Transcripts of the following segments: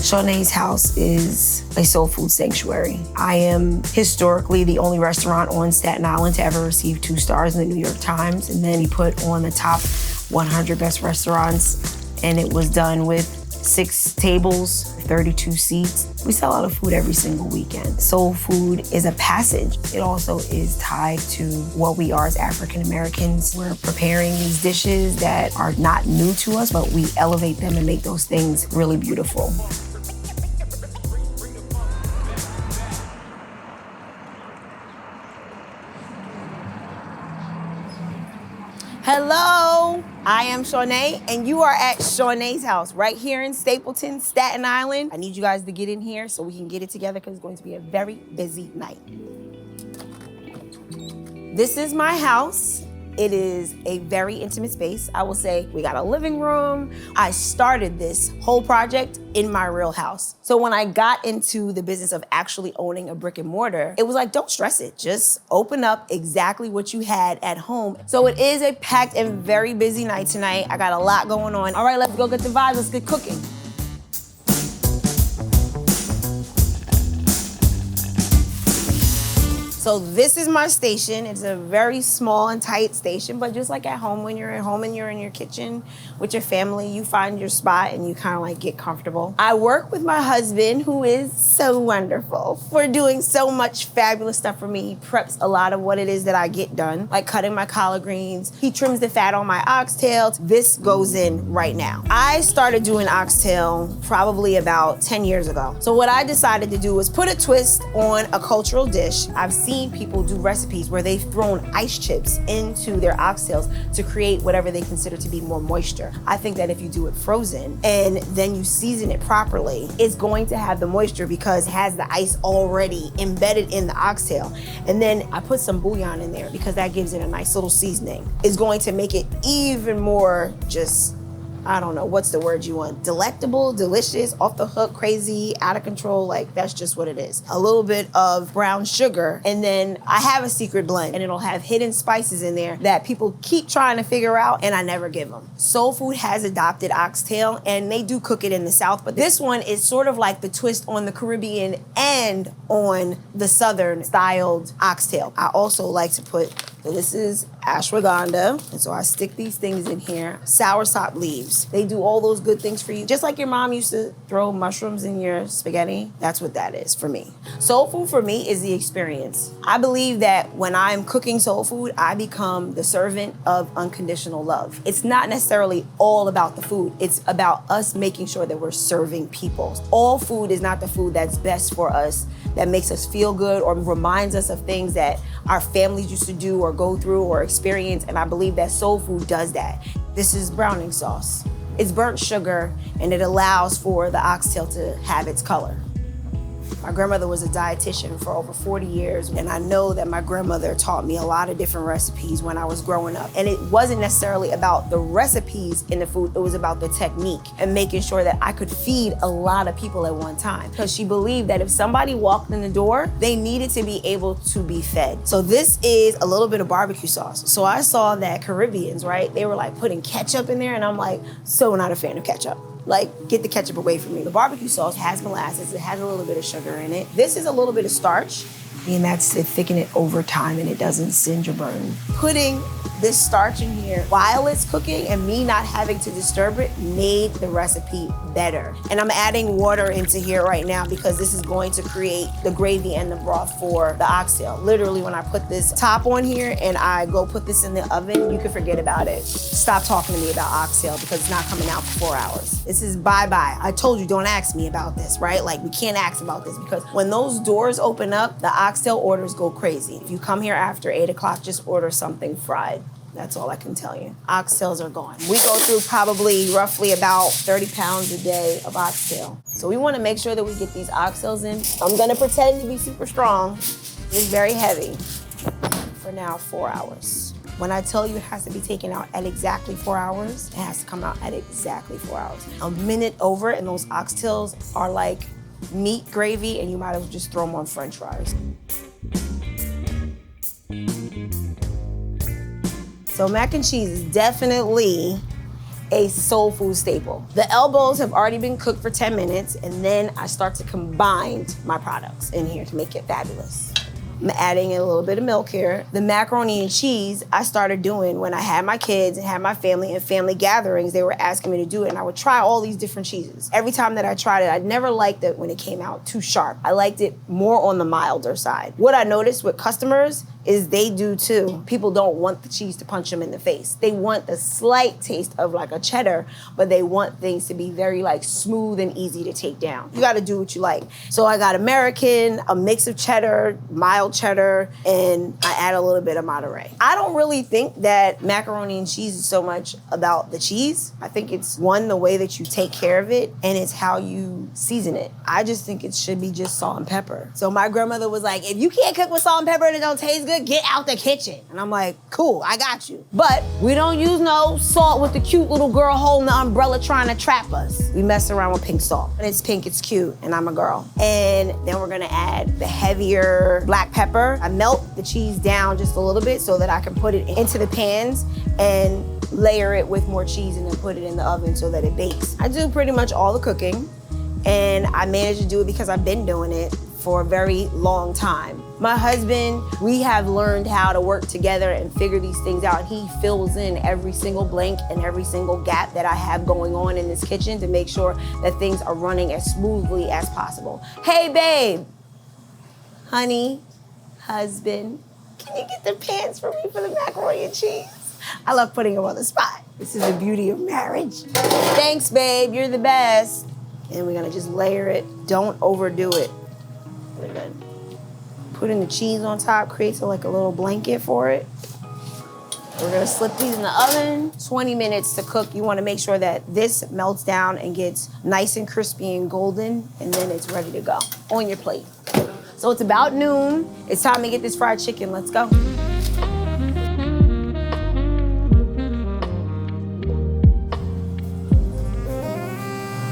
Shaw-naé's house is a soul food sanctuary. I am historically the only restaurant on Staten Island to ever receive 2 stars in the New York Times, and then he put on the top 100 best restaurants, and it was done with 6 tables, 32 seats. We sell out of food every single weekend. Soul food is a passage. It also is tied to what we are as African Americans. We're preparing these dishes that are not new to us, but we elevate them and make those things really beautiful. Hello, I am Shaw-naé, and you are at Shaw-naé's house right here in Stapleton, Staten Island. I need you guys to get in here so we can get it together because it's going to be a very busy night. This is my house. It is a very intimate space. I will say we got a living room. I started this whole project in my real house. So when I got into the business of actually owning a brick and mortar, it was like, don't stress it. Just open up exactly what you had at home. So it is a packed and very busy night tonight. I got a lot going on. All right, let's go get the vibes. Let's get cooking. So this is my station. It's a very small and tight station, but just like at home, when you're at home and you're in your kitchen with your family, you find your spot and you kind of like get comfortable. I work with my husband, who is so wonderful for doing so much fabulous stuff for me. He preps a lot of what it is that I get done, like cutting my collard greens. He trims the fat on my oxtail. This goes in right now. I started doing oxtail probably about 10 years ago. So what I decided to do was put a twist on a cultural dish. I've seen people do recipes where they've thrown ice chips into their oxtails to create whatever they consider to be more moisture. I think that if you do it frozen and then you season it properly, it's going to have the moisture because it has the ice already embedded in the oxtail. And then I put some bouillon in there because that gives it a nice little seasoning. It's going to make it even more just, I don't know, what's the word you want? Delectable, delicious, off the hook, crazy, out of control. Like, that's just what it is. A little bit of brown sugar. And then I have a secret blend and it'll have hidden spices in there that people keep trying to figure out and I never give them. Soul Food has adopted oxtail and they do cook it in the South, but this one is sort of like the twist on the Caribbean and on the Southern styled oxtail. I also like to put, so this is ashwagandha, and so I stick these things in here. Soursop leaves. They do all those good things for you. Just like your mom used to throw mushrooms in your spaghetti, that's what that is for me. Soul food for me is the experience. I believe that when I'm cooking soul food, I become the servant of unconditional love. It's not necessarily all about the food. It's about us making sure that we're serving people. All food is not the food that's best for us, that makes us feel good or reminds us of things that our families used to do or go through or experience, and I believe that soul food does that. This is browning sauce. It's burnt sugar, and it allows for the oxtail to have its color. My grandmother was a dietitian for over 40 years, and I know that my grandmother taught me a lot of different recipes when I was growing up. And it wasn't necessarily about the recipes in the food, it was about the technique and making sure that I could feed a lot of people at one time. Because she believed that if somebody walked in the door, they needed to be able to be fed. So this is a little bit of barbecue sauce. So I saw that Caribbeans, right, they were like putting ketchup in there, and I'm like, so not a fan of ketchup. Like, get the ketchup away from me. The barbecue sauce has molasses. It has a little bit of sugar in it. This is a little bit of starch, and that's to thicken it over time and it doesn't singe or burn. Putting this starch in here while it's cooking and me not having to disturb it made the recipe better. And I'm adding water into here right now because this is going to create the gravy and the broth for the oxtail. Literally, when I put this top on here and I go put this in the oven, you can forget about it. Stop talking to me about oxtail because it's not coming out for 4 hours. This is bye-bye. I told you, don't ask me about this, right? Like, we can't ask about this because when those doors open up, the oxtail orders go crazy. If you come here after 8 o'clock, just order something fried. That's all I can tell you. Oxtails are gone. We go through probably roughly about 30 pounds a day of oxtail. So we want to make sure that we get these oxtails in. I'm going to pretend to be super strong. It's very heavy. For now, 4 hours. When I tell you it has to be taken out at exactly 4 hours, it has to come out at exactly 4 hours. A minute over and those oxtails are like meat gravy, and you might as well just throw them on French fries. So mac and cheese is definitely a soul food staple. The elbows have already been cooked for 10 minutes, and then I start to combine my products in here to make it fabulous. I'm adding a little bit of milk here. The macaroni and cheese I started doing when I had my kids and had my family and family gatherings. They were asking me to do it, and I would try all these different cheeses. Every time that I tried it, I never liked it when it came out too sharp. I liked it more on the milder side. What I noticed with customers is they do too. People don't want the cheese to punch them in the face. They want the slight taste of like a cheddar, but they want things to be very like smooth and easy to take down. You gotta do what you like. So I got American, a mix of cheddar, mild cheddar, and I add a little bit of Monterey. I don't really think that macaroni and cheese is so much about the cheese. I think it's one, the way that you take care of it, and it's how you season it. I just think it should be just salt and pepper. So my grandmother was like, if you can't cook with salt and pepper and it don't taste good, get out the kitchen. And I'm like, cool, I got you. But we don't use no salt with the cute little girl holding the umbrella trying to trap us. We mess around with pink salt. And it's pink, it's cute, and I'm a girl. And then we're gonna add the heavier black pepper. I melt the cheese down just a little bit so that I can put it into the pans and layer it with more cheese and then put it in the oven so that it bakes. I do pretty much all the cooking, and I managed to do it because I've been doing it for a very long time. My husband, we have learned how to work together and figure these things out. He fills in every single blank and every single gap that I have going on in this kitchen to make sure that things are running as smoothly as possible. Hey, babe, honey, husband, can you get the pans for me for the macaroni and cheese? I love putting him on the spot. This is the beauty of marriage. Thanks, babe, you're the best. And we're gonna just layer it. Don't overdo it. We're good. Putting the cheese on top creates like a little blanket for it. We're gonna slip these in the oven. 20 minutes to cook. You wanna make sure that this melts down and gets nice and crispy and golden, and then it's ready to go on your plate. So it's about noon. It's time to get this fried chicken. Let's go.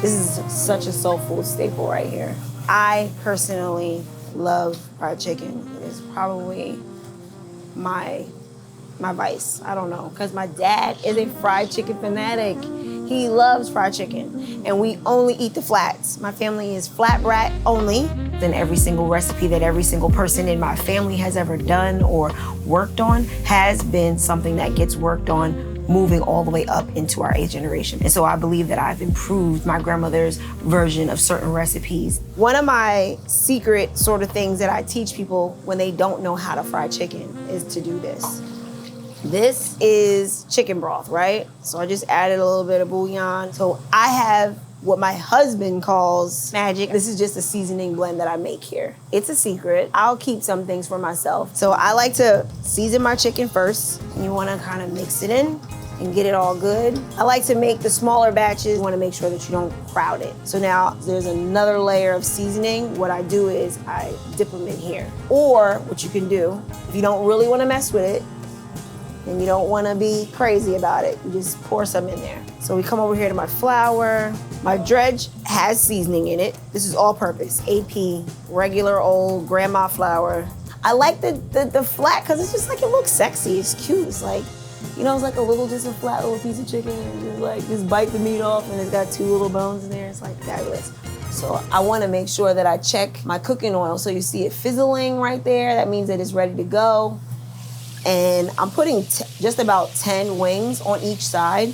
This is such a soul food staple right here. I personally love fried chicken. It's probably my vice. I don't know, because my dad is a fried chicken fanatic. He loves fried chicken, and we only eat the flats. My family is flat brat only. Then every single recipe that every single person in my family has ever done or worked on has been something that gets worked on moving all the way up into our 8th generation. And so I believe that I've improved my grandmother's version of certain recipes. One of my secret sort of things that I teach people when they don't know how to fry chicken is to do this. This is chicken broth, right? So I just added a little bit of bouillon. So I have what my husband calls magic. This is just a seasoning blend that I make here. It's a secret. I'll keep some things for myself. So I like to season my chicken first. And you wanna kind of mix it in and get it all good. I like to make the smaller batches. You wanna make sure that you don't crowd it. So now there's another layer of seasoning. What I do is I dip them in here. Or what you can do, if you don't really wanna mess with it, and you don't wanna be crazy about it, you just pour some in there. So we come over here to my flour. My dredge has seasoning in it. This is all purpose, AP, regular old grandma flour. I like the flat, cause it's just like, it looks sexy, it's cute. It's like, you know, it's like just a flat little piece of chicken, and just bite the meat off, and it's got 2 little bones in there. It's like fabulous. So I wanna make sure that I check my cooking oil. So you see it fizzling right there. That means that it's ready to go. And I'm putting just about 10 wings on each side.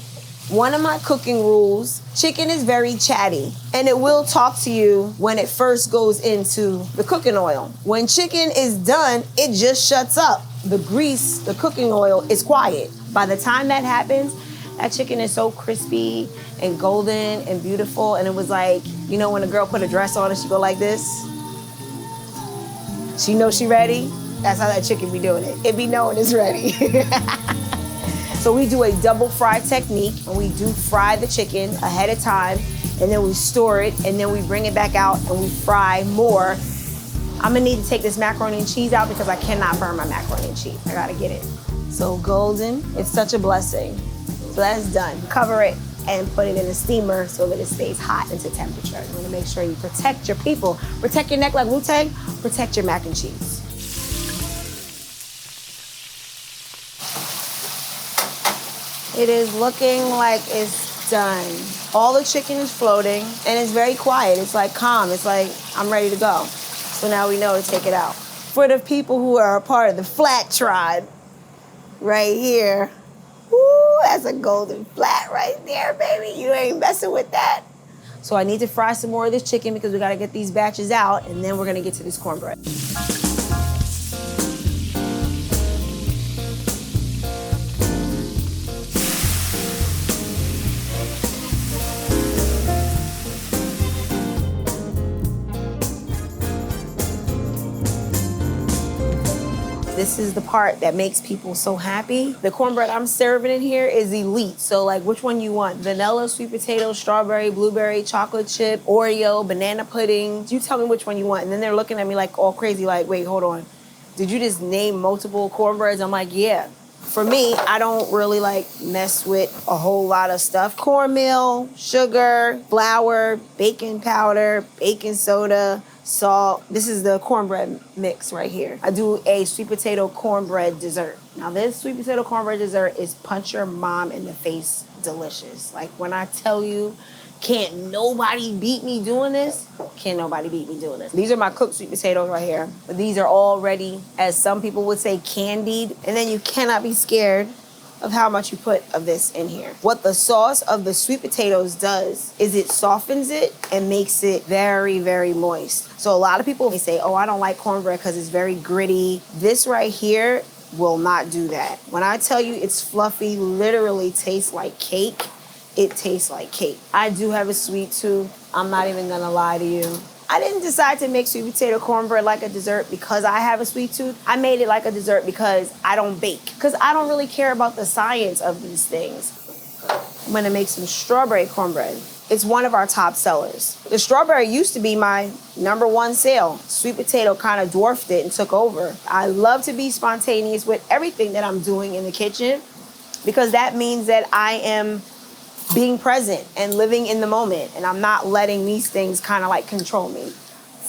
One of my cooking rules, chicken is very chatty, and it will talk to you when it first goes into the cooking oil. When chicken is done, it just shuts up. The grease, the cooking oil is quiet. By the time that happens, that chicken is so crispy and golden and beautiful, and it was like, you know when a girl put a dress on and she go like this? She knows she ready? That's how that chicken be doing it. It be knowing it's ready. So we do a double fry technique, and we do fry the chicken ahead of time, and then we store it, and then we bring it back out and we fry more. I'm gonna need to take this macaroni and cheese out because I cannot burn my macaroni and cheese. I gotta get it. So golden, it's such a blessing. So that's done. Cover it and put it in a steamer so that it stays hot into temperature. You wanna make sure you protect your people. Protect your neck like Wu-Tang, protect your mac and cheese. It is looking like it's done. All the chicken is floating, and it's very quiet. It's like calm. It's like, I'm ready to go. So now we know to take it out. For the people who are a part of the flat tribe, right here. Woo, that's a golden flat right there, baby. You ain't messing with that. So I need to fry some more of this chicken because we gotta get these batches out, and then we're gonna get to this cornbread. This is the part that makes people so happy. The cornbread I'm serving in here is elite. So like, which one you want? Vanilla, sweet potato, strawberry, blueberry, chocolate chip, Oreo, banana pudding. You tell me which one you want. And then they're looking at me like all crazy, like, wait, hold on. Did you just name multiple cornbreads? I'm like, yeah. For me, I don't really like mess with a whole lot of stuff. Cornmeal, sugar, flour, baking powder, baking soda, salt. This is the cornbread mix right here. I do a sweet potato cornbread dessert. Now this sweet potato cornbread dessert is punch your mom in the face delicious. Like when I tell you, can't nobody beat me doing this, can't nobody beat me doing this. These are my cooked sweet potatoes right here. But these are already, as some people would say, candied. And then you cannot be scared of how much you put of this in here. What the sauce of the sweet potatoes does is it softens it and makes it very, very moist. So a lot of people may say, oh, I don't like cornbread because it's very gritty. This right here will not do that. When I tell you it's fluffy, literally tastes like cake, it tastes like cake. I do have a sweet tooth. I'm not even gonna lie to you. I didn't decide to make sweet potato cornbread like a dessert because I have a sweet tooth. I made it like a dessert because I don't bake. Because I don't really care about the science of these things. I'm gonna make some strawberry cornbread. It's one of our top sellers. The strawberry used to be my #1 sale. Sweet potato kind of dwarfed it and took over. I love to be spontaneous with everything that I'm doing in the kitchen because that means that I am being present and living in the moment, and I'm not letting these things kind of like control me.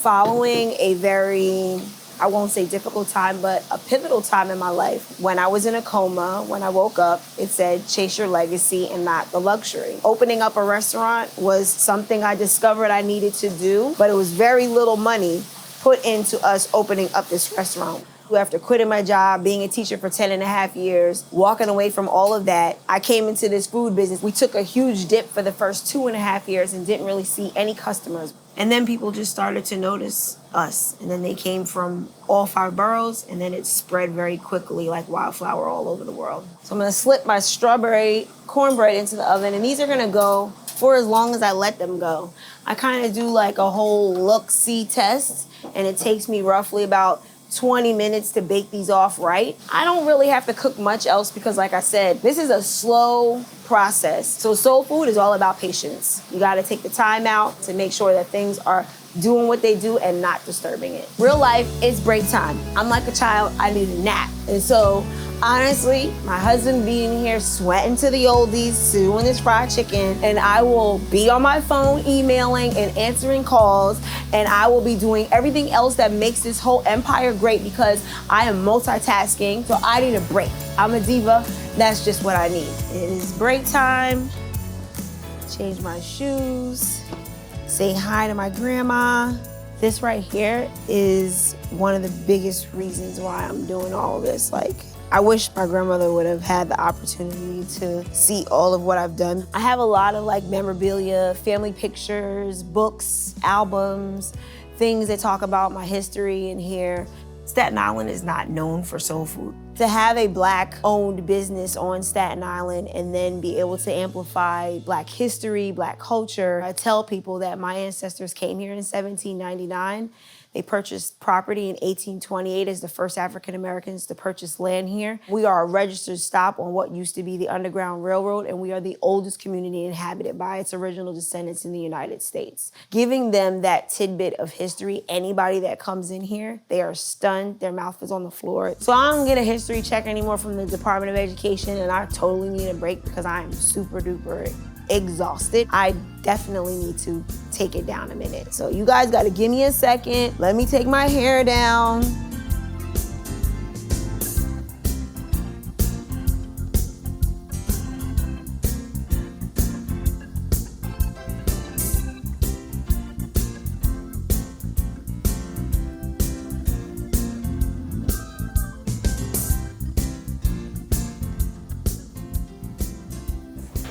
Following a very, I won't say difficult time, but a pivotal time in my life. When I was in a coma, when I woke up, it said, chase your legacy and not the luxury. Opening up a restaurant was something I discovered I needed to do, but it was very little money put into us opening up this restaurant. After quitting my job, being a teacher for 10.5 years, walking away from all of that, I came into this food business. We took a huge dip for the first 2.5 years and didn't really see any customers. And then people just started to notice us. And then they came from all 5 boroughs, and then it spread very quickly like wildflower all over the world. So I'm gonna slip my strawberry cornbread into the oven, and these are gonna go for as long as I let them go. I kind of do like a whole look-see test, and it takes me roughly about 20 minutes to bake these off right. I don't really have to cook much else because, like I said, this is a slow process. So soul food is all about patience. You gotta take the time out to make sure that things are doing what they do and not disturbing it. Real life is break time. I'm like a child, I need a nap. And so, honestly, my husband being here sweating to the oldies, doing this fried chicken, and I will be on my phone emailing and answering calls, and I will be doing everything else that makes this whole empire great because I am multitasking, so I need a break. I'm a diva, that's just what I need. It is break time, change my shoes, say hi to my grandma. This right here is one of the biggest reasons why I'm doing all of this. Like, I wish my grandmother would have had the opportunity to see all of what I've done. I have a lot of like memorabilia, family pictures, books, albums, things that talk about my history in here. Staten Island is not known for soul food. To have a Black-owned business on Staten Island and then be able to amplify Black history, Black culture. I tell people that my ancestors came here in 1799. They purchased property in 1828 as the first African Americans to purchase land here. We are a registered stop on what used to be the Underground Railroad, and we are the oldest community inhabited by its original descendants in the United States. Giving them that tidbit of history, anybody that comes in here, they are stunned, their mouth is on the floor. So I don't get a history check anymore from the Department of Education, and I totally need a break because I am super duper exhausted. I definitely need to take it down a minute. So you guys gotta give me a second. Let me take my hair down.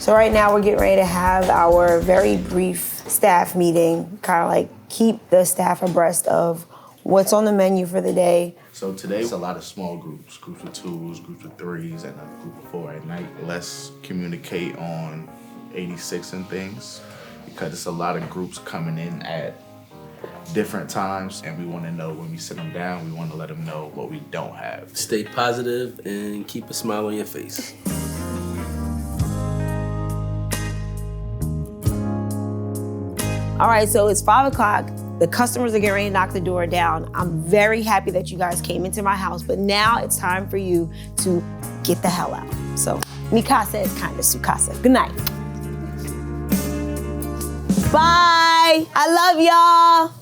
So right now we're getting ready to have our very brief staff meeting, kind of like keep the staff abreast of what's on the menu for the day. So today it's a lot of small groups of 2s, groups of 3s, and a group of 4 at night. Let's communicate on 86 and things, because it's a lot of groups coming in at different times, and we want to know when we sit them down, we want to let them know what we don't have. Stay positive and keep a smile on your face. All right, so it's 5 o'clock. The customers are getting ready to knock the door down. I'm very happy that you guys came into my house, but now it's time for you to get the hell out. So, mi casa is kind of su casa. Good night. Bye. I love y'all.